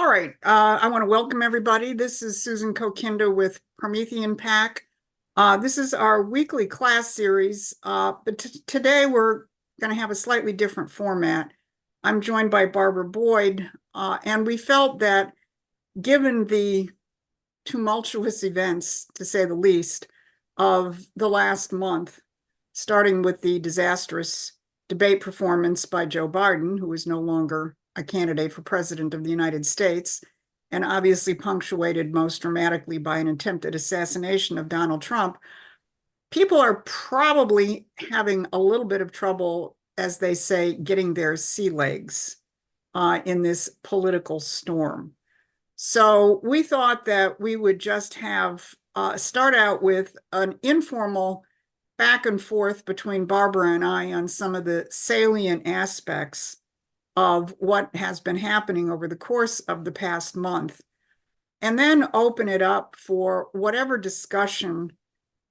right. I want to welcome everybody. This is Susan Kokindo with Promethean Pack. This is our weekly class series, but today we're going to have a slightly different format. I'm joined by Barbara Boyd, and we felt that given the tumultuous events, to say the least, of the last month, starting with the disastrous debate performance by Joe Biden, who is no longer a candidate for president of the United States, and obviously punctuated most dramatically by an attempted assassination of Donald Trump, people are probably having a little bit of trouble, as they say, getting their sea legs in this political storm. So we thought that we would just have start out with an informal back and forth between Barbara and I on some of the salient aspects of what has been happening over the course of the past month, and then open it up for whatever discussion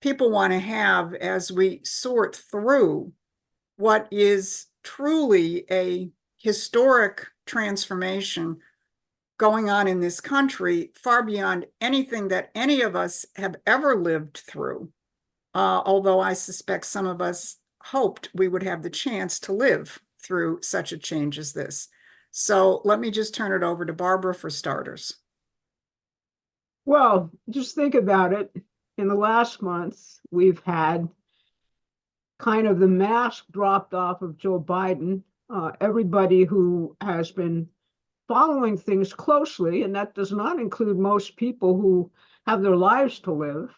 people want to have as we sort through what is truly a historic transformation going on in this country, far beyond anything that any of us have ever lived through. Although I suspect some of us hoped we would have the chance to live through such a change as this. So let me just turn it over to Barbara for starters. Well, just think about it. In the last month, we've had kind of the mask dropped off of Joe Biden. Everybody who has been following things closely, and that does not include most people who have their lives to live,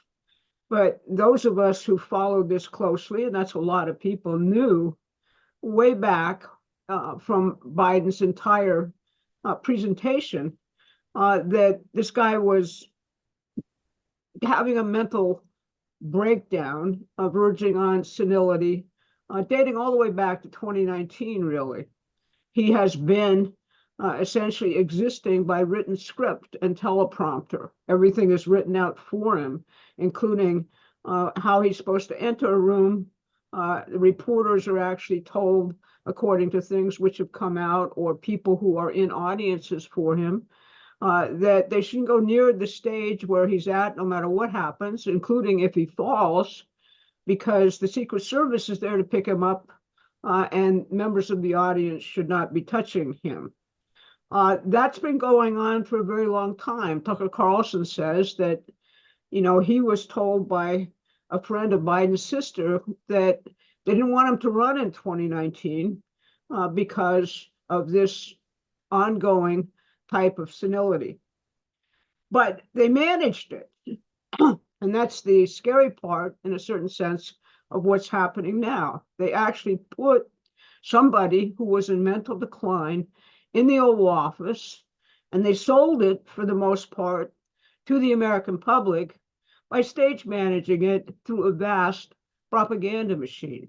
but those of us who followed this closely, and that's a lot of people, knew way back from Biden's entire presentation that this guy was having a mental breakdown, verging on senility, dating all the way back to 2019, really. He has been essentially existing by written script and teleprompter. Everything is written out for him, including how he's supposed to enter a room. The reporters are actually told, according to things which have come out, or people who are in audiences for him, that they shouldn't go near the stage where he's at, no matter what happens, including if he falls, because the Secret Service is there to pick him up, and members of the audience should not be touching him. That's been going on for a very long time. Tucker Carlson says that, he was told by a friend of Biden's sister that they didn't want him to run in 2019 because of this ongoing type of senility. But they managed it. And that's the scary part, in a certain sense, of what's happening now. They actually put somebody who was in mental decline in the Oval Office, and they sold it, for the most part, to the American public by stage managing it through a vast propaganda machine.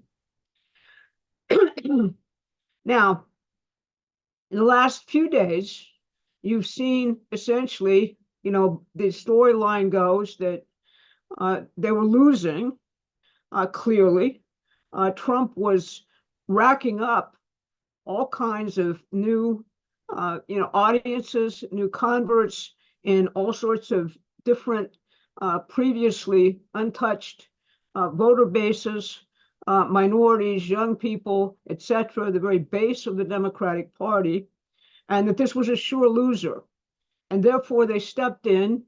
Now, in the last few days, you've seen essentially, the storyline goes that they were losing, clearly. Trump was racking up all kinds of new, audiences, new converts in all sorts of different, previously untouched voter bases, minorities, young people, etc., the very base of the Democratic Party, and that this was a sure loser. And therefore, they stepped in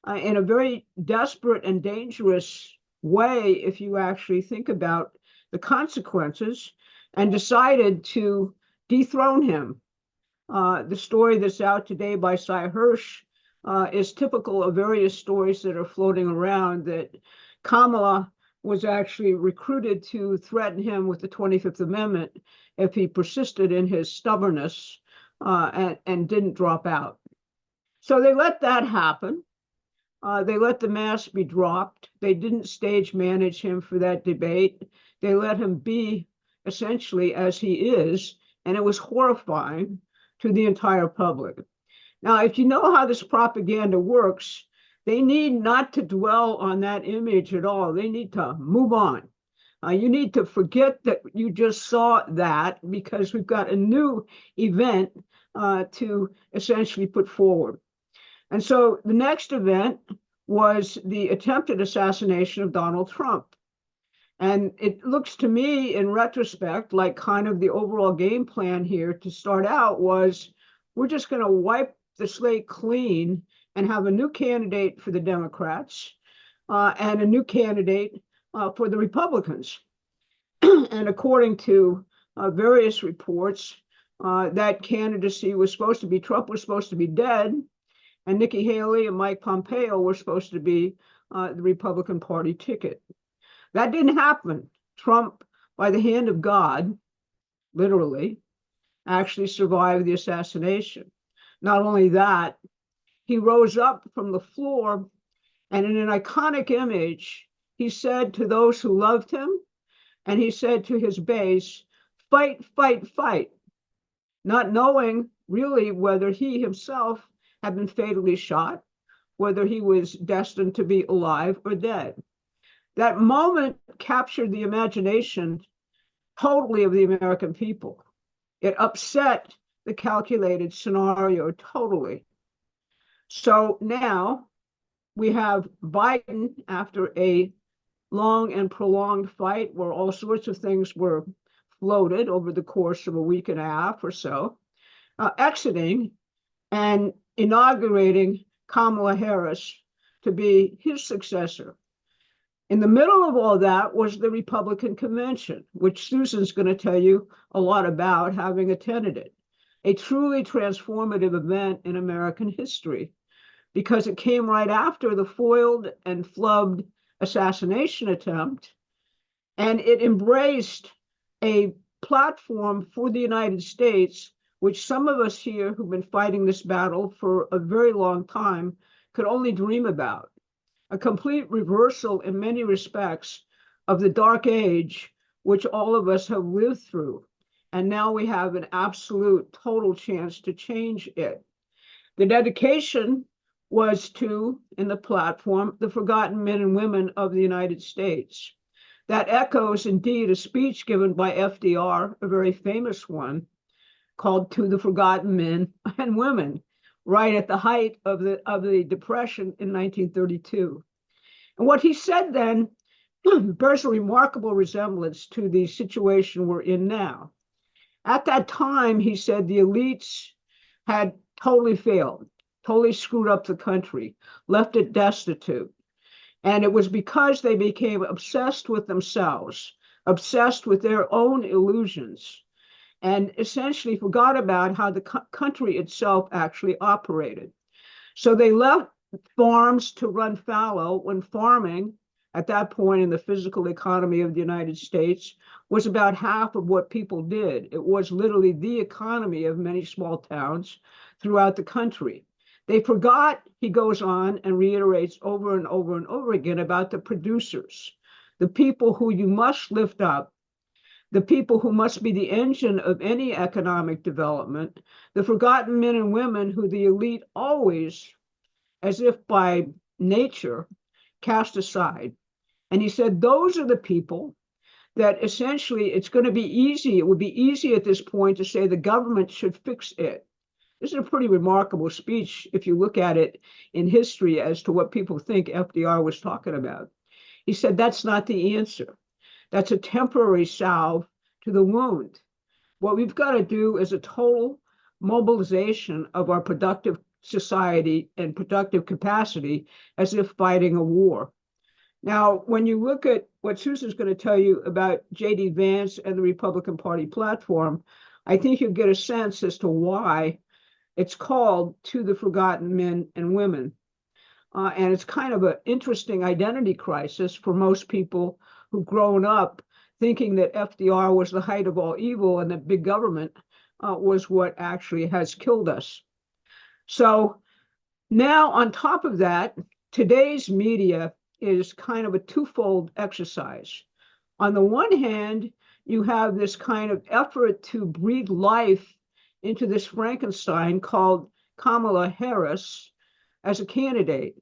a very desperate and dangerous way, if you actually think about the consequences, and decided to dethrone him. The story that's out today by Cy Hirsch is typical of various stories that are floating around, that Kamala was actually recruited to threaten him with the 25th Amendment if he persisted in his stubbornness and didn't drop out. So they let that happen. They let the mask be dropped. They didn't stage manage him for that debate. They let him be essentially as he is, and it was horrifying to the entire public. Now, if you know how this propaganda works, they need not to dwell on that image at all. They need to move on. You need to forget that you just saw that, because we've got a new event to essentially put forward. And so the next event was the attempted assassination of Donald Trump. And it looks to me, in retrospect, like kind of the overall game plan here to start out was we're just going to wipe the slate clean and have a new candidate for the Democrats and a new candidate for the Republicans. And according to various reports, that candidacy was supposed to be, Trump was supposed to be dead, and Nikki Haley and Mike Pompeo were supposed to be the Republican Party ticket. That didn't happen. Trump, by the hand of God, literally, actually survived the assassination. Not only that, he rose up from the floor, and in an iconic image, he said to those who loved him, and he said to his base, fight, fight, fight, not knowing really whether he himself had been fatally shot, whether he was destined to be alive or dead. That moment captured the imagination totally of the American people. It upset the calculated scenario totally. So now we have Biden, after a long and prolonged fight where all sorts of things were floated over the course of a week and a half or so, exiting and inaugurating Kamala Harris to be his successor. In the middle of all that was the Republican convention, which Susan's going to tell you a lot about, having attended it. A truly transformative event in American history, because it came right after the foiled and flubbed assassination attempt, and it embraced a platform for the United States, which some of us here who've been fighting this battle for a very long time could only dream about. A complete reversal in many respects of the dark age, which all of us have lived through. And now we have an absolute total chance to change it. The dedication was to, in the platform, the forgotten men and women of the United States. That echoes indeed a speech given by FDR, a very famous one, called To the Forgotten Men and Women, right at the height of the Depression in 1932. And what he said then bears a remarkable resemblance to the situation we're in now. At that time, he said the elites had totally failed, totally screwed up the country, left it destitute. And it was because they became obsessed with themselves, obsessed with their own illusions, and essentially forgot about how the country itself actually operated. So they left farms to run fallow when farming, at that point in the physical economy of the United States, was about half of what people did. It was literally the economy of many small towns throughout the country. They forgot, he goes on and reiterates over and over and over again, about the producers, the people who you must lift up, the people who must be the engine of any economic development, the forgotten men and women who the elite always, as if by nature, cast aside. And he said, those are the people that essentially it's going to be easy. It would be easy at this point to say the government should fix it. This is a pretty remarkable speech if you look at it in history as to what people think FDR was talking about. He said, that's not the answer. That's a temporary salve to the wound. What we've got to do is a total mobilization of our productive society and productive capacity as if fighting a war. Now, when you look at what Susan's going to tell you about JD Vance and the Republican Party platform, I think you'll get a sense as to why it's called To the Forgotten Men and Women. And it's kind of an interesting identity crisis for most people who've grown up thinking that FDR was the height of all evil and that big government was what actually has killed us. So now on top of that, today's media is kind of a twofold exercise. On the one hand, you have this kind of effort to breathe life into this Frankenstein called Kamala Harris as a candidate.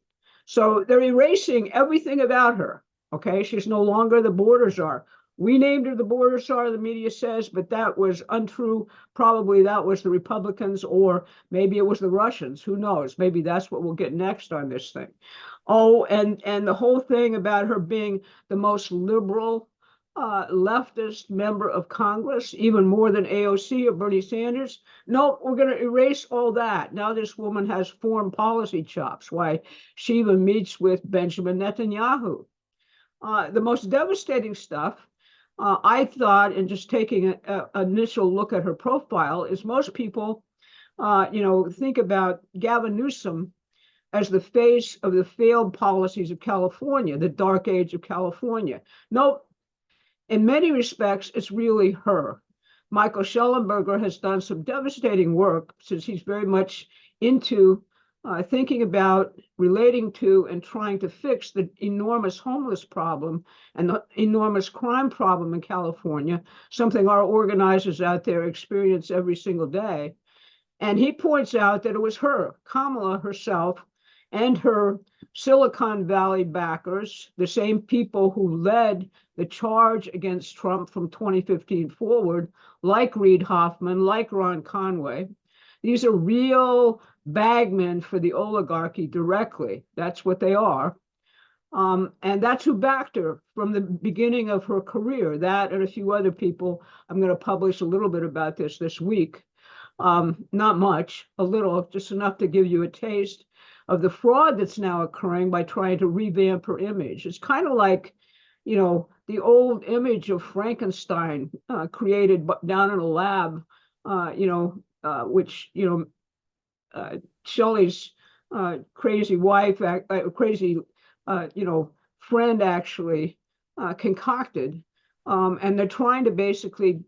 So they're erasing everything about her, okay? She's no longer, the borders are We named her the border czar, the media says, but that was untrue. Probably that was the Republicans, or maybe it was the Russians. Who knows? Maybe that's what we'll get next on this thing. Oh, and the whole thing about her being the most liberal leftist member of Congress, even more than AOC or Bernie Sanders. No, we're going to erase all that. Now this woman has foreign policy chops. Why, she even meets with Benjamin Netanyahu. The most devastating stuff, I thought, in just taking an initial look at her profile, is most people, think about Gavin Newsom as the face of the failed policies of California, the dark age of California. Nope. In many respects, it's really her. Michael Schellenberger has done some devastating work, since he's very much into thinking about, relating to, and trying to fix the enormous homeless problem and the enormous crime problem in California, something our organizers out there experience every single day. And he points out that it was her, Kamala herself, and her Silicon Valley backers, the same people who led the charge against Trump from 2015 forward, like Reid Hoffman, like Ron Conway. These are real bagmen for the oligarchy directly. That's what they are. And that's who backed her from the beginning of her career. That and a few other people. I'm going to publish a little bit about this week. Not much, a little, just enough to give you a taste of the fraud that's now occurring by trying to revamp her image. It's kind of like, the old image of Frankenstein created down in a lab, which, Shelley's crazy wife, crazy, friend actually concocted. And they're trying to basically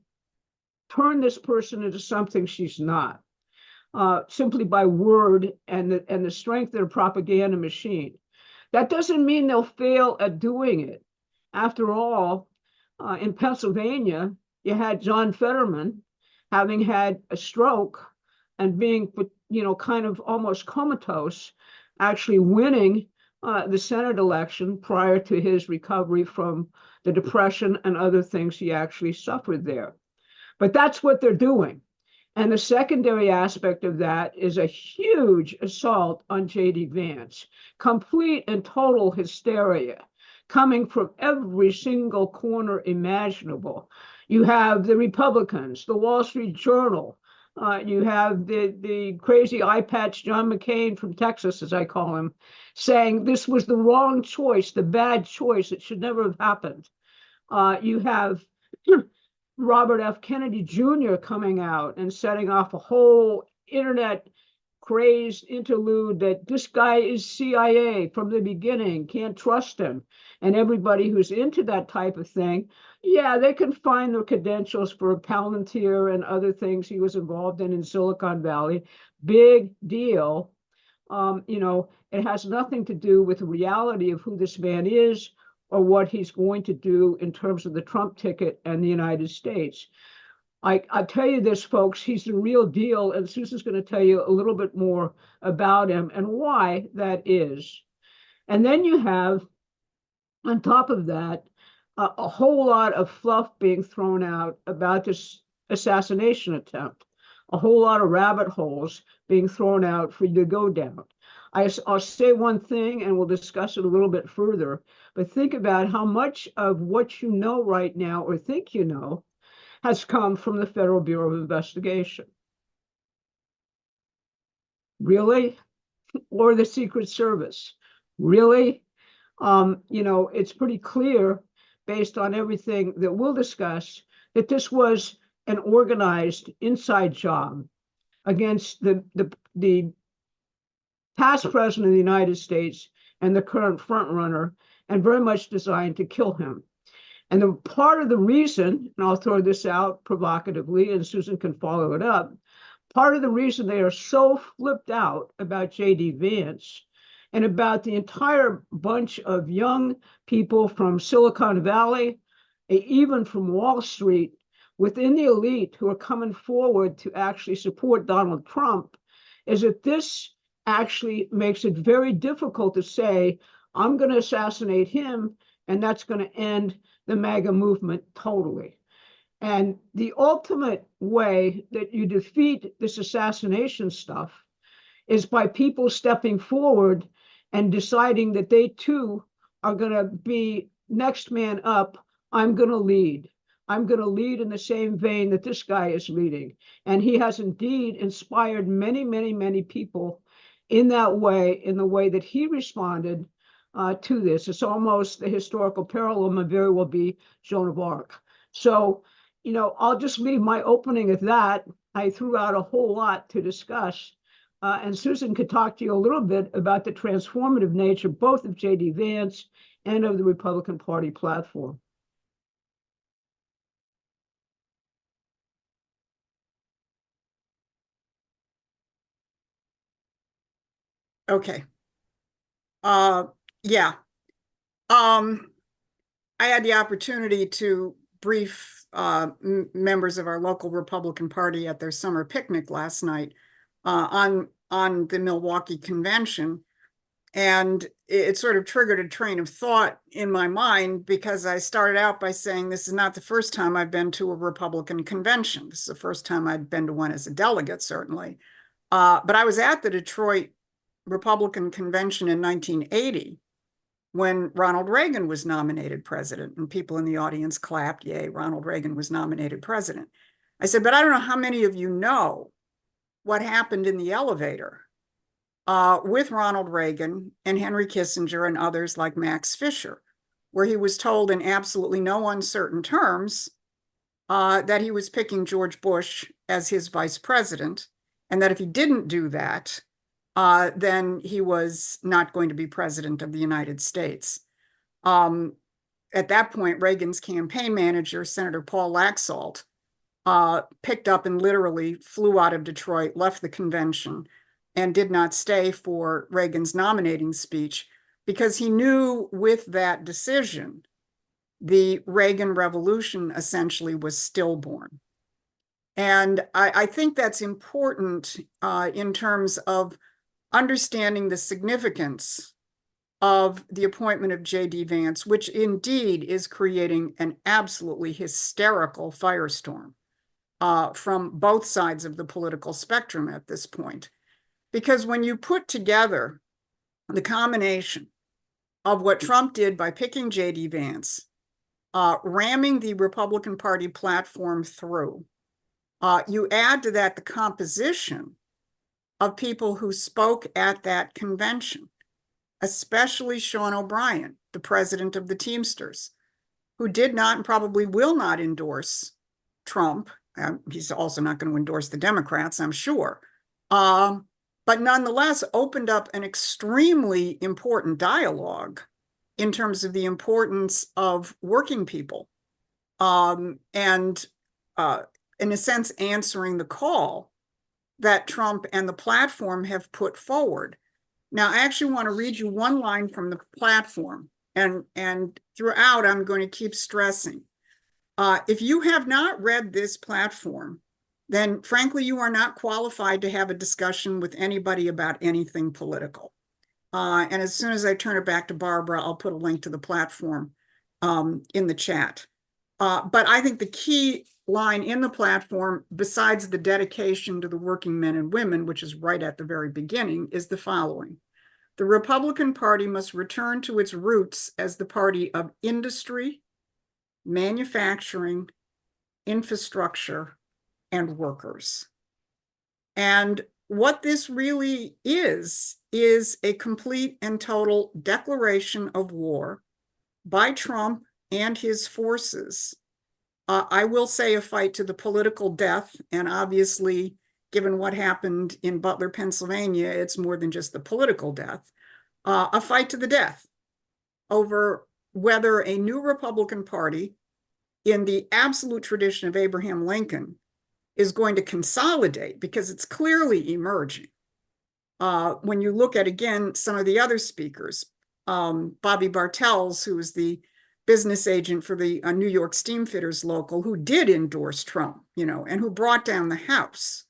turn this person into something she's not. Simply by word and the strength of their propaganda machine. That doesn't mean they'll fail at doing it. After all, in Pennsylvania, you had John Fetterman having had a stroke and being, kind of almost comatose, actually winning the Senate election prior to his recovery from the depression and other things he actually suffered there. But that's what they're doing. And the secondary aspect of that is a huge assault on JD Vance, complete and total hysteria coming from every single corner imaginable. You have the Republicans, the Wall Street Journal, you have the crazy eye patch John McCain from Texas, as I call him, saying this was the wrong choice, the bad choice, it should never have happened. You have Robert F. Kennedy Jr. coming out and setting off a whole internet crazed interlude that this guy is CIA from the beginning, can't trust him. And everybody who's into that type of thing, yeah, they can find the credentials for Palantir and other things he was involved in Silicon Valley. Big deal. It has nothing to do with the reality of who this man is or what he's going to do in terms of the Trump ticket and the United States. I'll tell you this, folks, he's the real deal, and Susan's going to tell you a little bit more about him and why that is. And then you have, on top of that, a whole lot of fluff being thrown out about this assassination attempt, a whole lot of rabbit holes being thrown out for you to go down. I'll say one thing, and we'll discuss it a little bit further, but think about how much of what you know right now, or think you know, has come from the Federal Bureau of Investigation. Really? Or the Secret Service? Really? It's pretty clear, based on everything that we'll discuss, that this was an organized inside job against the past president of the United States and the current frontrunner, and very much designed to kill him. And the part of the reason, and I'll throw this out provocatively, and Susan can follow it up, part of the reason they are so flipped out about JD Vance and about the entire bunch of young people from Silicon Valley, even from Wall Street, within the elite who are coming forward to actually support Donald Trump, is that this actually makes it very difficult to say, I'm going to assassinate him, and that's going to end the MAGA movement totally. And the ultimate way that you defeat this assassination stuff is by people stepping forward and deciding that they too are going to be next man up. I'm going to lead. I'm going to lead in the same vein that this guy is leading. And he has indeed inspired many, many, many people in that way, in the way that he responded to this. It's almost the historical parallel may very well be Joan of Arc. So, I'll just leave my opening at that. I threw out a whole lot to discuss. And Susan could talk to you a little bit about the transformative nature, both of JD Vance and of the Republican Party platform. Okay. Yeah. I had the opportunity to brief members of our local Republican Party at their summer picnic last night on the Milwaukee convention. And it sort of triggered a train of thought in my mind, because I started out by saying this is not the first time I've been to a Republican convention. This is the first time I'd been to one as a delegate, certainly. But I was at the Detroit Republican convention in 1980 when Ronald Reagan was nominated president, and people in the audience clapped, yay, Ronald Reagan was nominated president. I said, but I don't know how many of you know what happened in the elevator with Ronald Reagan and Henry Kissinger and others like Max Fisher, where he was told in absolutely no uncertain terms that he was picking George Bush as his vice president, and that if he didn't do that, then he was not going to be president of the United States. At that point, Reagan's campaign manager, Senator Paul Laxalt, picked up and literally flew out of Detroit, left the convention, and did not stay for Reagan's nominating speech, because he knew with that decision, the Reagan Revolution essentially was stillborn. And I think that's important in terms of understanding the significance of the appointment of JD Vance, which indeed is creating an absolutely hysterical firestorm from both sides of the political spectrum at this point. Because when you put together the combination of what Trump did by picking JD Vance, ramming the Republican Party platform through, you add to that the composition of people who spoke at that convention, especially Sean O'Brien, the president of the Teamsters, who did not and probably will not endorse Trump. He's also not going to endorse the Democrats, I'm sure. But nonetheless opened up an extremely important dialogue in terms of the importance of working people and in a sense answering the call that Trump and the platform have put forward. Now, I actually want to read you one line from the platform, and throughout I'm going to keep stressing. If you have not read this platform, then frankly, you are not qualified to have a discussion with anybody about anything political. And as soon as I turn it back to Barbara, I'll put a link to the platform in the chat. But I think the key line in the platform, besides the dedication to the working men and women, which is right at the very beginning, is the following. The Republican Party must return to its roots as the party of industry, manufacturing, infrastructure, and workers. And what this really is a complete and total declaration of war by Trump and his forces. I will say a fight to the political death, and obviously, given what happened in Butler, Pennsylvania, it's more than just the political death. A fight to the death over whether a new Republican Party, in the absolute tradition of Abraham Lincoln, is going to consolidate, because it's clearly emerging. When you look at, again, some of the other speakers, Bobby Bartels, who is the business agent for the New York Steamfitters local, who did endorse Trump, and who brought down the House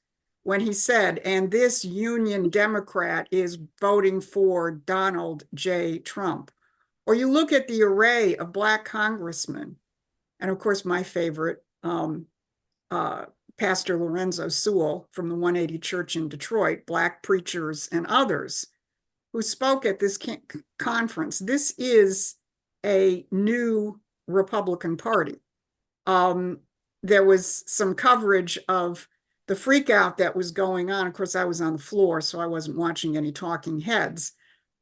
when he said, and this Union Democrat is voting for Donald J. Trump. Or you look at the array of Black congressmen and of course, my favorite, Pastor Lorenzo Sewell from the 180 Church in Detroit, Black preachers and others who spoke at this conference. This is a new Republican Party. There was some coverage of the freak out that was going on. Of course, I was on the floor, so I wasn't watching any talking heads,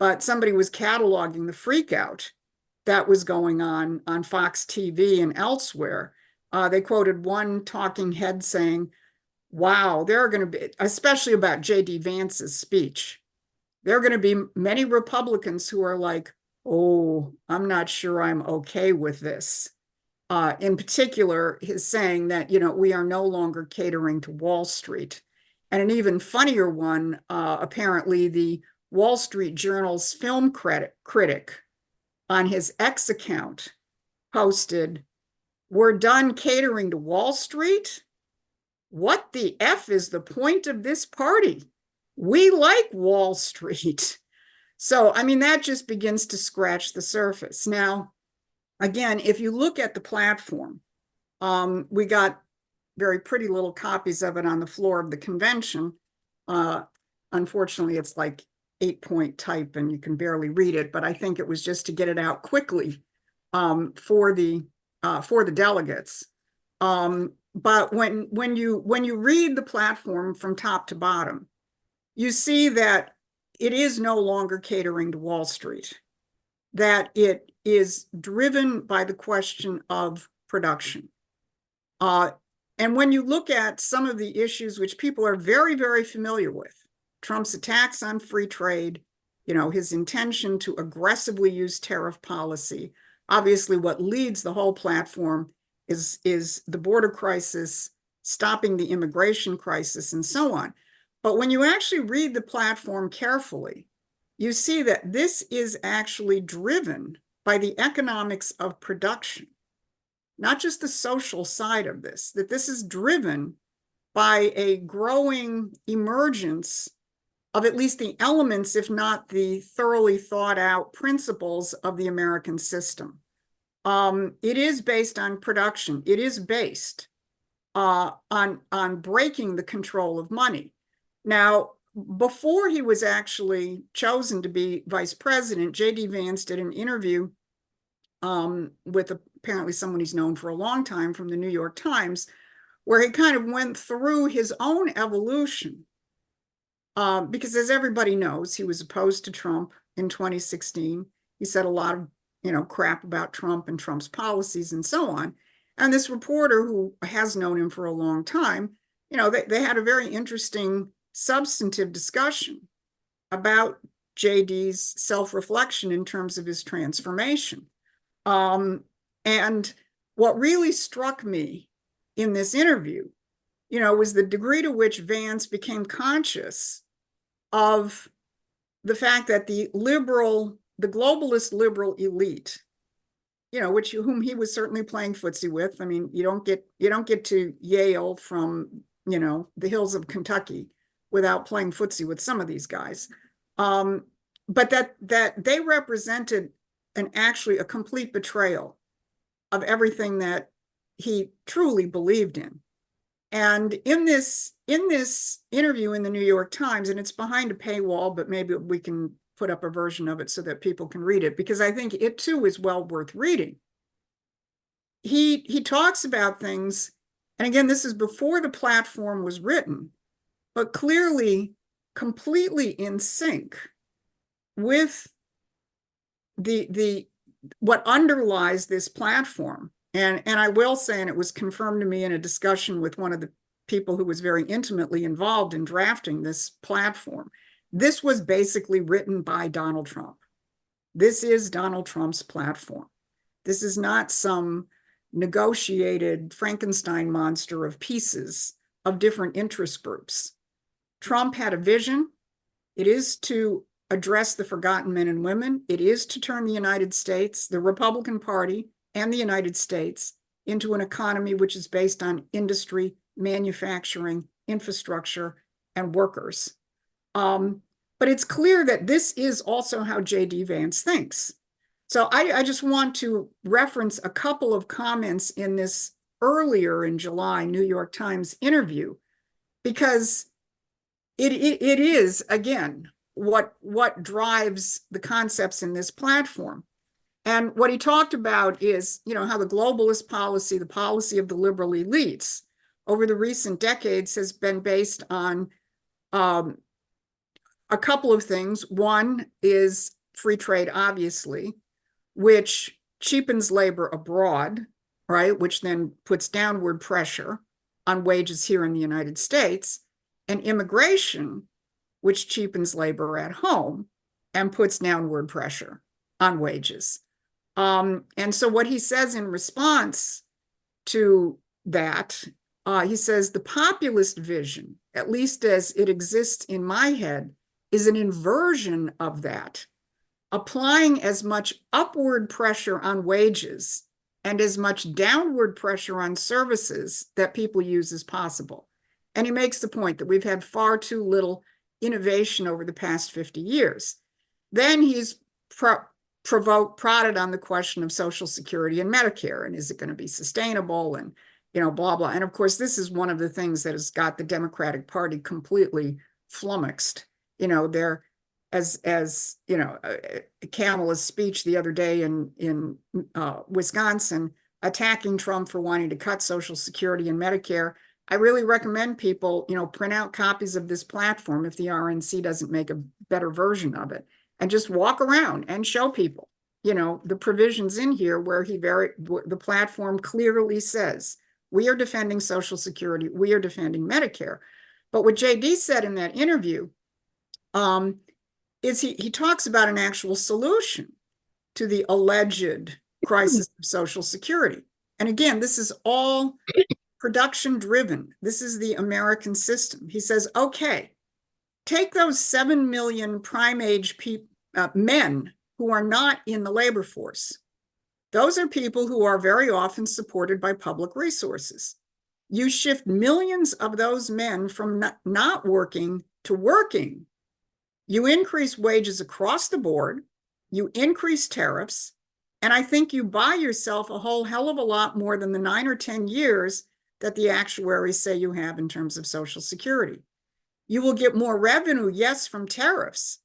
but somebody was cataloging the freak out that was going on Fox TV and elsewhere. They quoted one talking head saying, wow, there are going to be, especially about JD Vance's speech, there are going to be many Republicans who are like, oh, I'm not sure I'm okay with this. In particular, his saying that, we are no longer catering to Wall Street. And an even funnier one, apparently the Wall Street Journal's film critic on his X account posted, "We're done catering to Wall Street? What the F is the point of this party? We like Wall Street." So, I mean, that just begins to scratch the surface. Now, again, if you look at the platform, we got very pretty little copies of it on the floor of the convention. Unfortunately, it's like 8-point type and you can barely read it, but I think it was just to get it out quickly for the delegates. But when you read the platform from top to bottom, you see that it is no longer catering to Wall Street, that it is driven by the question of production. And when you look at some of the issues which people are very, very familiar with, Trump's attacks on free trade, his intention to aggressively use tariff policy, obviously what leads the whole platform is the border crisis, stopping the immigration crisis, and so on. But when you actually read the platform carefully, you see that this is actually driven by the economics of production, not just the social side of this, that this is driven by a growing emergence of at least the elements, if not the thoroughly thought out principles of the American system. It is based on production. It is based on breaking the control of money. Now, before he was actually chosen to be vice president, JD Vance did an interview with apparently someone he's known for a long time from the New York Times, where he kind of went through his own evolution. Because as everybody knows, he was opposed to Trump in 2016. He said a lot of, crap about Trump and Trump's policies and so on. And this reporter who has known him for a long time, they had a very interesting substantive discussion about JD's self-reflection in terms of his transformation. And what really struck me in this interview, was the degree to which Vance became conscious of the fact that the globalist liberal elite, whom he was certainly playing footsie with. I mean, you don't get to Yale from, the hills of Kentucky without playing footsie with some of these guys. But that they represented actually a complete betrayal of everything that he truly believed in. And in this interview in the New York Times, and it's behind a paywall, but maybe we can put up a version of it so that people can read it, because I think it too is well worth reading. He talks about things, and again, this is before the platform was written, but clearly completely in sync with the what underlies this platform. And I will say, and it was confirmed to me in a discussion with one of the people who was very intimately involved in drafting this platform, this was basically written by Donald Trump. This is Donald Trump's platform. This is not some negotiated Frankenstein monster of pieces of different interest groups. Trump had a vision. It is to address the forgotten men and women. It is to turn the United States, the Republican Party, and the United States into an economy which is based on industry, manufacturing, infrastructure, and workers. But it's clear that this is also how JD Vance thinks. So I just want to reference a couple of comments in this earlier in July New York Times interview, because it is, again, what drives the concepts in this platform. And what he talked about is, how the globalist policy, the policy of the liberal elites over the recent decades has been based on a couple of things. One is free trade, obviously, which cheapens labor abroad, right? Which then puts downward pressure on wages here in the United States, and immigration, which cheapens labor at home and puts downward pressure on wages. And so what he says in response to that, he says, the populist vision, at least as it exists in my head, is an inversion of that, applying as much upward pressure on wages and as much downward pressure on services that people use as possible. And he makes the point that we've had far too little innovation over the past 50 years. Then he's prodded on the question of Social Security and Medicare, and is it going to be sustainable, and blah blah. And of course, this is one of the things that has got the Democratic Party completely flummoxed. They're as Kamala's speech the other day in Wisconsin, attacking Trump for wanting to cut Social Security and Medicare. I really recommend people, print out copies of this platform if the RNC doesn't make a better version of it, and just walk around and show people, the provisions in here where the platform clearly says, we are defending Social Security, we are defending Medicare. But what JD said in that interview is he talks about an actual solution to the alleged crisis of Social Security. And again, this is all production driven. This is the American system. He says, okay, take those 7 million prime age men who are not in the labor force. Those are people who are very often supported by public resources. You shift millions of those men from not working to working. You increase wages across the board, you increase tariffs, and I think you buy yourself a whole hell of a lot more than the 9 or 10 years that the actuaries say you have in terms of Social Security. You will get more revenue, yes, from tariffs,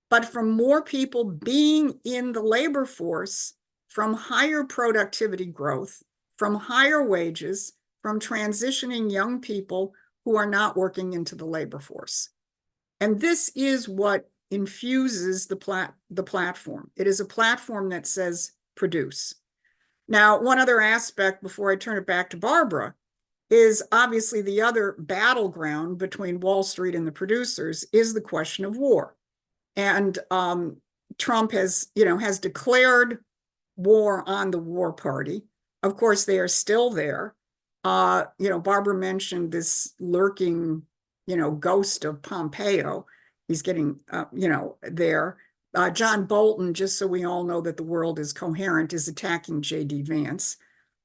but from more people being in the labor force, from higher productivity growth, from higher wages, from transitioning young people who are not working into the labor force. And this is what infuses the platform. It is a platform that says produce. Now, one other aspect before I turn it back to Barbara is obviously the other battleground between Wall Street and the producers is the question of war. And Trump has declared war on the war party. Of course, they are still there. Barbara mentioned this lurking ghost of Pompeo. He's getting, there. John Bolton, just so we all know that the world is coherent, is attacking JD Vance,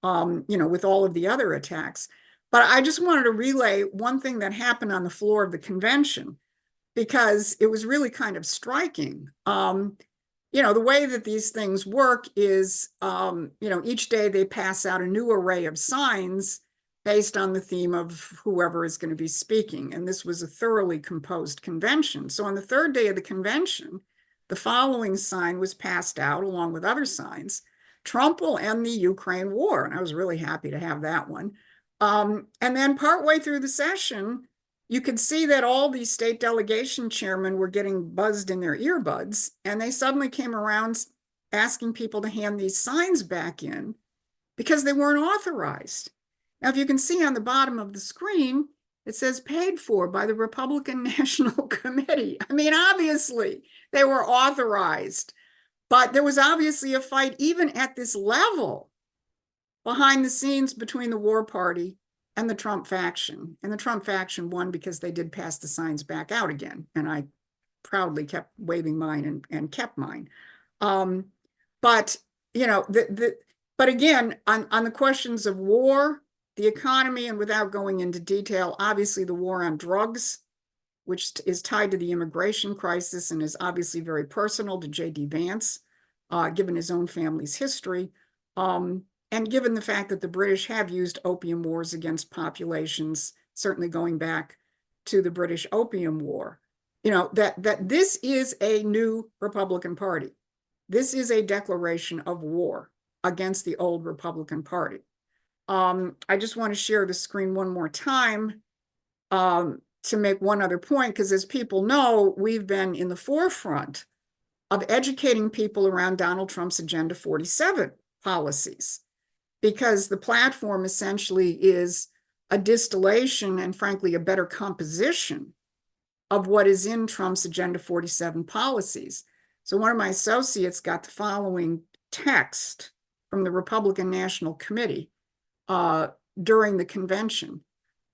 with all of the other attacks. But I just wanted to relay one thing that happened on the floor of the convention, because it was really kind of striking. The way that these things work is, each day they pass out a new array of signs based on the theme of whoever is going to be speaking. And this was a thoroughly composed convention. So on the third day of the convention, the following sign was passed out along with other signs: Trump will end the Ukraine war. And I was really happy to have that one. And then partway through the session, you could see that all these state delegation chairmen were getting buzzed in their earbuds, and they suddenly came around asking people to hand these signs back in because they weren't authorized. Now, if you can see on the bottom of the screen, it says paid for by the Republican National Committee. I mean, obviously, they were authorized, but there was obviously a fight even at this level behind the scenes between the war party and the Trump faction. And the Trump faction won because they did pass the signs back out again. And I proudly kept waving mine and kept mine. But again, on the questions of war, the economy, and without going into detail, obviously the war on drugs, which is tied to the immigration crisis and is obviously very personal to JD Vance. given his own family's history, and given the fact that the British have used opium wars against populations, certainly going back to the British Opium War, that this is a new Republican Party. This is a declaration of war against the old Republican Party. I just want to share the screen one more time to make one other point, because as people know, we've been in the forefront of educating people around Donald Trump's Agenda 47 policies, because the platform essentially is a distillation and frankly a better composition of what is in Trump's Agenda 47 policies. So one of my associates got the following text from the Republican National Committee during the convention.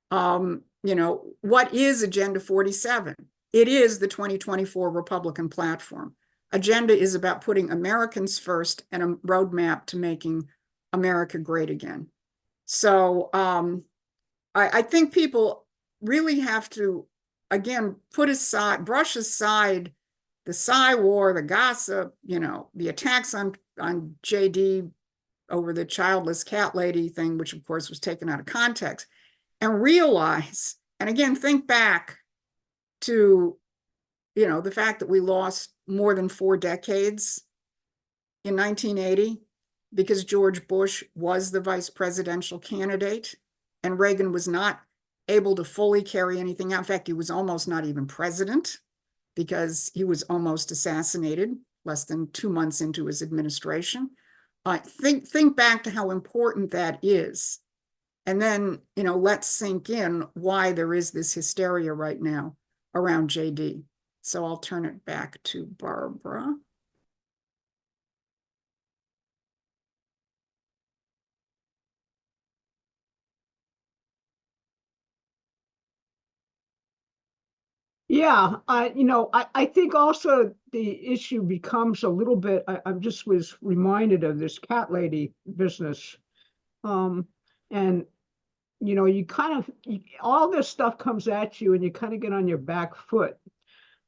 What is Agenda 47? It is the 2024 Republican platform. Agenda is about putting Americans first and a roadmap to making America great again. So I think people really have to, again, brush aside the Psy war, the gossip, the attacks on JD over the childless cat lady thing, which of course was taken out of context, and realize, and again, think back to, the fact that we lost more than 4 decades in 1980 because George Bush was the vice presidential candidate and Reagan was not able to fully carry anything out. In fact, he was almost not even president because he was almost assassinated less than 2 months into his administration. Think back to how important that is. And then, let's sink in why there is this hysteria right now around JD. So I'll turn it back to Barbara. Yeah, I think also the issue becomes a little bit, I just was reminded of this cat lady business. And, you kind of, all this stuff comes at you and you kind of get on your back foot.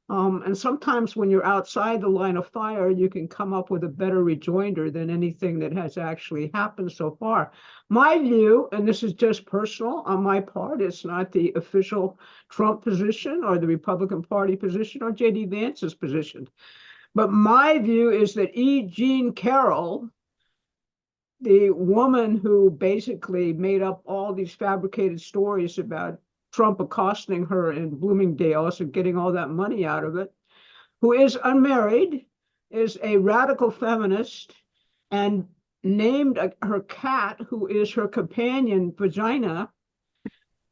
And sometimes when you're outside the line of fire, you can come up with a better rejoinder than anything that has actually happened so far. My view, and this is just personal on my part, it's not the official Trump position or the Republican Party position or JD Vance's position. But my view is that E. Jean Carroll, the woman who basically made up all these fabricated stories about Trump accosting her in Bloomingdale's and getting all that money out of it, who is unmarried, is a radical feminist, and named her cat, who is her companion, Vagina.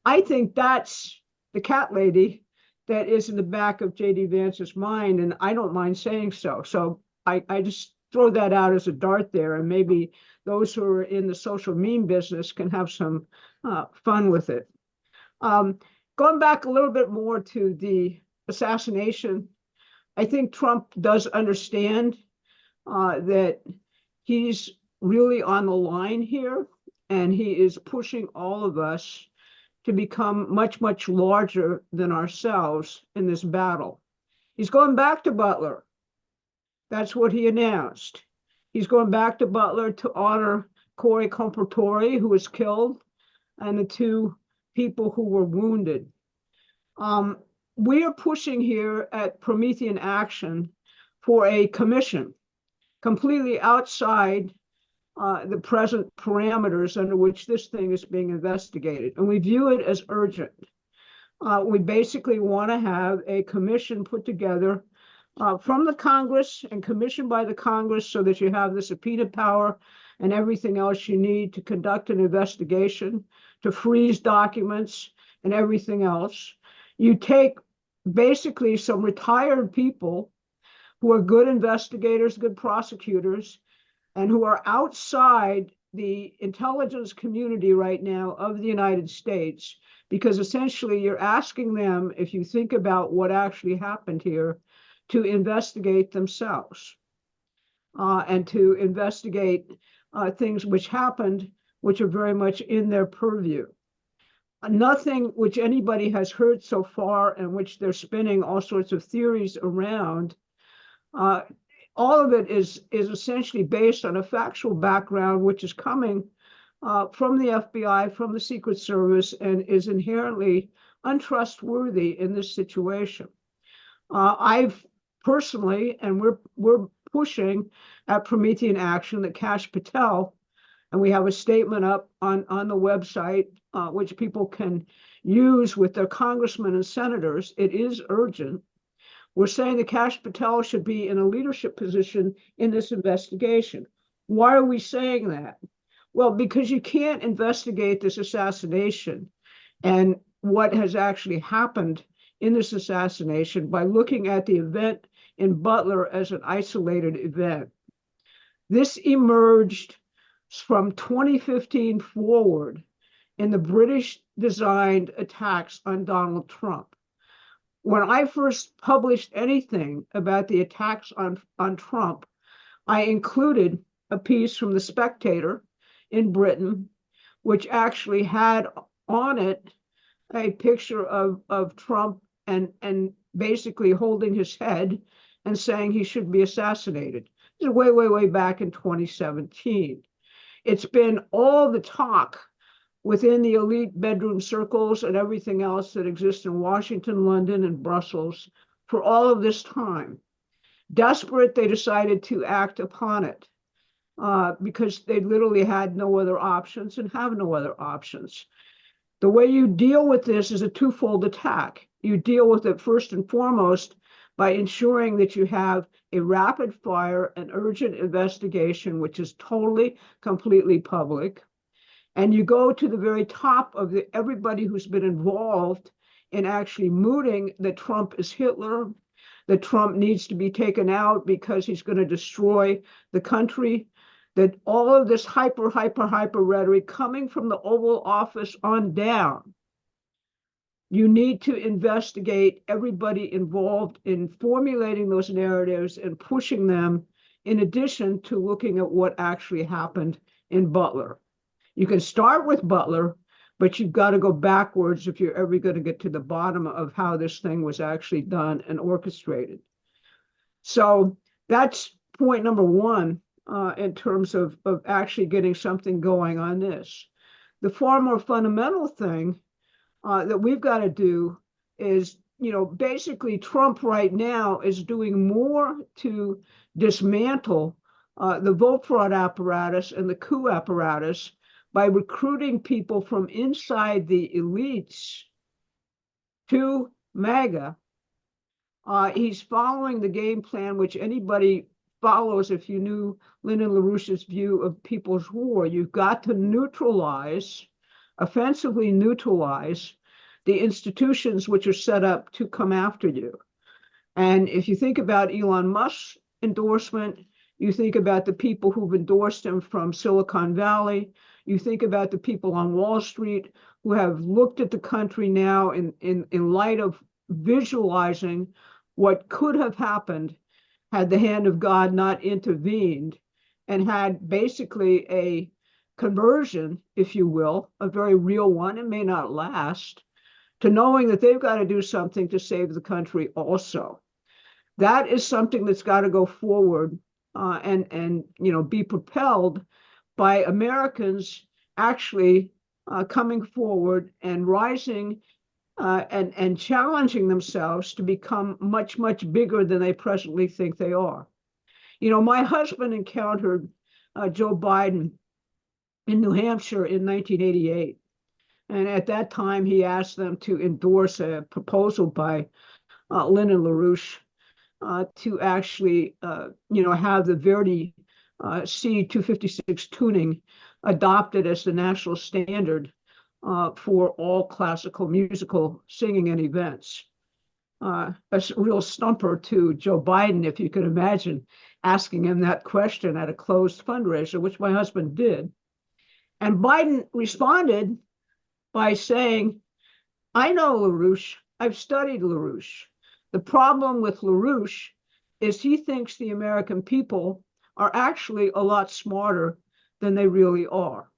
I think that's the cat lady that is in the back of JD Vance's mind, and I don't mind saying so. So I just throw that out as a dart there, and maybe those who are in the social meme business can have some fun with it. Going back a little bit more to the assassination, I think Trump does understand that he's really on the line here, and he is pushing all of us to become much, much larger than ourselves in this battle. He's going back to Butler. That's what he announced. He's going back to Butler to honor Corey Comportori, who was killed, and the 2 people who were wounded. We are pushing here at Promethean Action for a commission completely outside the present parameters under which this thing is being investigated. And we view it as urgent. We basically want to have a commission put together from the Congress and commissioned by the Congress so that you have the subpoena power and everything else you need to conduct an investigation, to freeze documents and everything else. You take basically some retired people who are good investigators, good prosecutors, and who are outside the intelligence community right now of the United States, because essentially you're asking them, if you think about what actually happened here, to investigate themselves and to investigate things which happened, which are very much in their purview. Nothing which anybody has heard so far and which they're spinning all sorts of theories around all of it is essentially based on a factual background, which is coming from the FBI, from the Secret Service, and is inherently untrustworthy in this situation. I've personally, and we're pushing at Promethean Action that Kash Patel, and we have a statement up on the website, which people can use with their congressmen and senators. It is urgent. We're saying that Kash Patel should be in a leadership position in this investigation. Why are we saying that? Well, because you can't investigate this assassination and what has actually happened in this assassination by looking at the event in Butler as an isolated event. This emerged from 2015 forward in the British-designed attacks on Donald Trump. When I first published anything about the attacks on Trump, I included a piece from The Spectator in Britain, which actually had on it a picture of Trump and basically holding his head and saying he should be assassinated. This is way, way, way back in 2017. It's been all the talk within the elite bedroom circles and everything else that exists in Washington, London, and Brussels for all of this time. Desperate, they decided to act upon it because they literally had no other options and have no other options. The way you deal with this is a twofold attack. You deal with it first and foremost by ensuring that you have a rapid fire and urgent investigation, which is totally, completely public. And you go to the very top of everybody who's been involved in actually mooting that Trump is Hitler, that Trump needs to be taken out because he's going to destroy the country, that all of this hyper rhetoric coming from the Oval Office on down. You need to investigate everybody involved in formulating those narratives and pushing them, in addition to looking at what actually happened in Butler. You can start with Butler, but you've got to go backwards if you're ever going to get to the bottom of how this thing was actually done and orchestrated. So that's point number one in terms of actually getting something going on this. The far more fundamental thing that we've got to do is, basically Trump right now is doing more to dismantle the vote fraud apparatus and the coup apparatus by recruiting people from inside the elites to MAGA. He's following the game plan, which anybody follows if you knew Lyndon LaRouche's view of people's war. You've got to neutralize, offensively neutralize the institutions which are set up to come after you. And if you think about Elon Musk's endorsement, you think about the people who've endorsed him from Silicon Valley, you think about the people on Wall Street who have looked at the country now in light of visualizing what could have happened had the hand of God not intervened and had basically a conversion, if you will, a very real one, it may not last, to knowing that they've got to do something to save the country also. That is something that's got to go forward and be propelled by Americans actually coming forward and rising and challenging themselves to become much, much bigger than they presently think they are. My husband encountered Joe Biden in New Hampshire in 1988. And at that time, he asked them to endorse a proposal by Lyndon LaRouche to actually, have the Verdi C-256 tuning adopted as the national standard for all classical musical singing and events. A real stumper to Joe Biden, if you can imagine, asking him that question at a closed fundraiser, which my husband did. And Biden responded by saying, I know LaRouche, I've studied LaRouche. The problem with LaRouche is he thinks the American people are actually a lot smarter than they really are.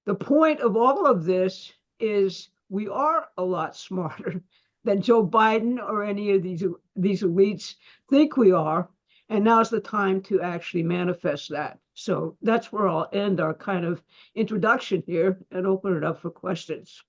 The point of all of this is we are a lot smarter than Joe Biden or any of these elites think we are. And now's the time to actually manifest that. So that's where I'll end our kind of introduction here and open it up for questions.